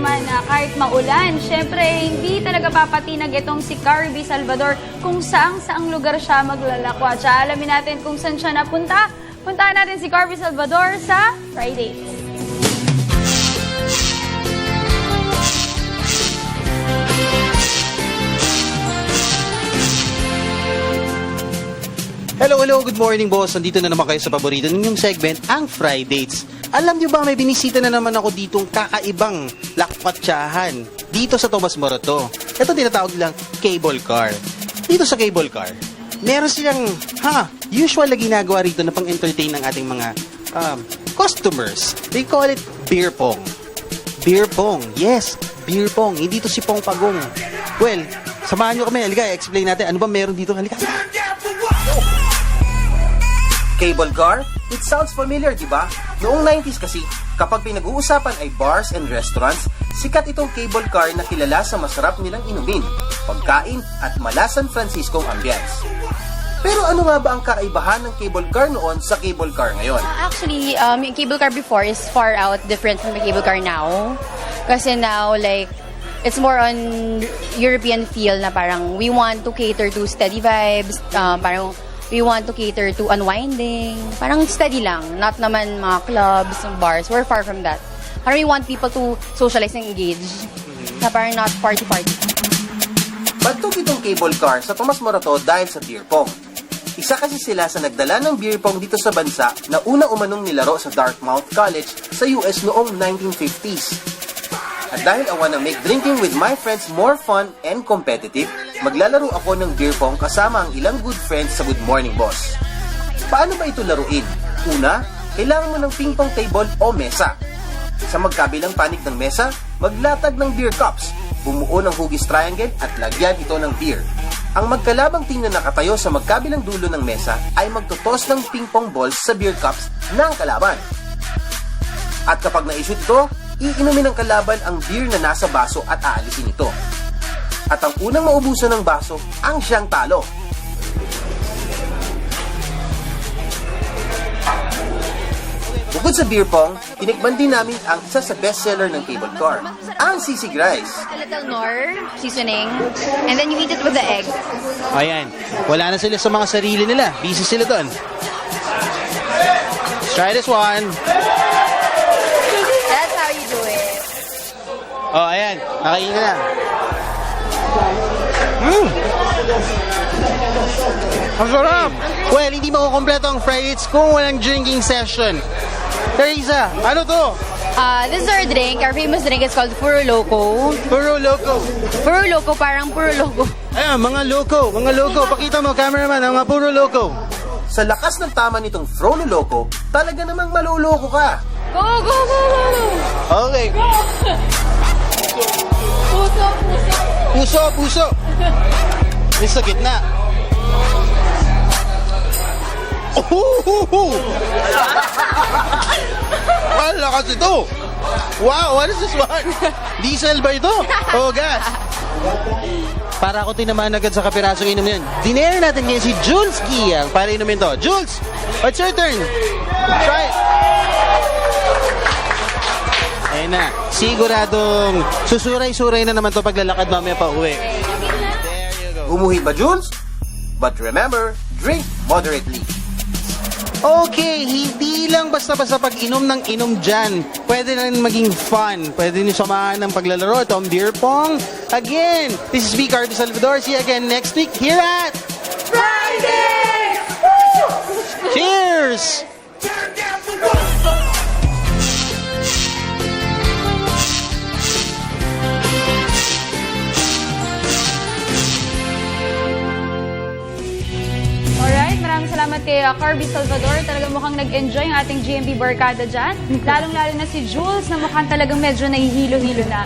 naman na kahit maulan, syempre hindi talaga papatinag itong si Carby Salvador kung saang lugar siya maglalakwat. Alamin natin kung saan siya napunta. Puntahan natin si Carby Salvador sa Fridays. Hello, good morning boss. Nandito na naman kayo sa paborito ninyong segment, ang Fridays. Alam nyo ba, may binisita na naman ako ditong kakaibang lakwatsyahan dito sa Tomas Morato. Ito tinatawag nilang cable car. Dito sa cable car, meron silang, usual na ginagawa rito na pang-entertain ng ating mga customers. They call it beer pong. Beer pong, yes, beer pong. Hindi to si Pong Pagong. Well, samahan nyo kami. Halika, explain natin. Ano ba meron dito? Halika. Cable car? It sounds familiar, di ba? Noong 90s kasi, kapag pinag-uusapan ay bars and restaurants, sikat itong cable car na kilala sa masarap nilang inumin, pagkain at mala San Francisco ambience. Pero ano nga ba ang kakaibahan ng cable car noon sa cable car ngayon? Actually, yung cable car before is far out different from the cable car now. Kasi now, like, it's more on European feel na parang we want to cater to steady vibes, parang we want to cater to unwinding. Parang steady lang. Not naman mga clubs, bars. We're far from that. Parang we want people to socialize and engage. Na parang not party-party. Bagtog itong cable car sa Tomas Morato dahil sa beer pong. Isa kasi sila sa nagdala ng beer pong dito sa bansa na unang umanong nilaro sa Dartmouth College sa US noong 1950s. At dahil I wanna make drinking with my friends more fun and competitive, maglalaro ako ng beer pong kasama ang ilang good friends sa Good Morning Boss. Paano ba ito laruin? Una, kailangan mo ng ping-pong table o mesa. Sa magkabilang panig ng mesa, maglatag ng beer cups, bumuo ng hugis triangle at lagyan ito ng beer. Ang magkalabang team na nakatayo sa magkabilang dulo ng mesa ay magtutos ng ping-pong balls sa beer cups ng kalaban. At kapag na-shoot ito, iinumin ng kalaban ang beer na nasa baso at aalisin ito. At ang unang maubusan ng baso ang siyang talo. Bukod sa beer pong, tinikman din namin ang isa sa bestseller ng cable car, ang sisig rice. A little nor, seasoning, and then you eat it with the egg. Ayan, wala na sila sa mga sarili nila. Busy sila doon. Let's try this one. That's how you do it. Oh, ayan. Nakain na. Ang sarap! Well, hindi makukompleto ang Fridays kung walang drinking session. Teresa, ano to? This is our drink. Our famous drink is called Puro Loco. Puro Loco. Puro Loco, parang Puro Loco. Ayan, mga loco. Pakita mo, cameraman, ang mga puro loco. Sa lakas ng tama nitong Frollo Loco, talaga namang maluloko ka. Go, go, go, go, go! Okay. Puso. May sa gitna. Wala kasi ito. Wow, what is this one? Diesel ba ito? O gas? Para ako tinamaan agad sa kapirasong inom yan. Dinere natin ngayon si Jules Kiang para inumin to. Jules, it's your turn. Try it. Ayun na. Siguradong susuray-suray na naman to paglalakad mamaya pa uwi. There you go. Umuhi ba, Jules? But remember, drink moderately. Okay, hindi lang basta-basta pag-inom ng inom dyan. Pwede na rin maging fun. Pwede nyo samahan ng paglalaro. Ito ang beer pong. Again, this is me, Carby Salvador. See you again next week here at Friday! Cheers! Alright, maraming salamat kay Carby Salvador. Talagang mukhang nag-enjoy ang ating GMB barkada dyan. Lalong-lalo na si Jules na mukhang talagang medyo nahihilo-hilo na.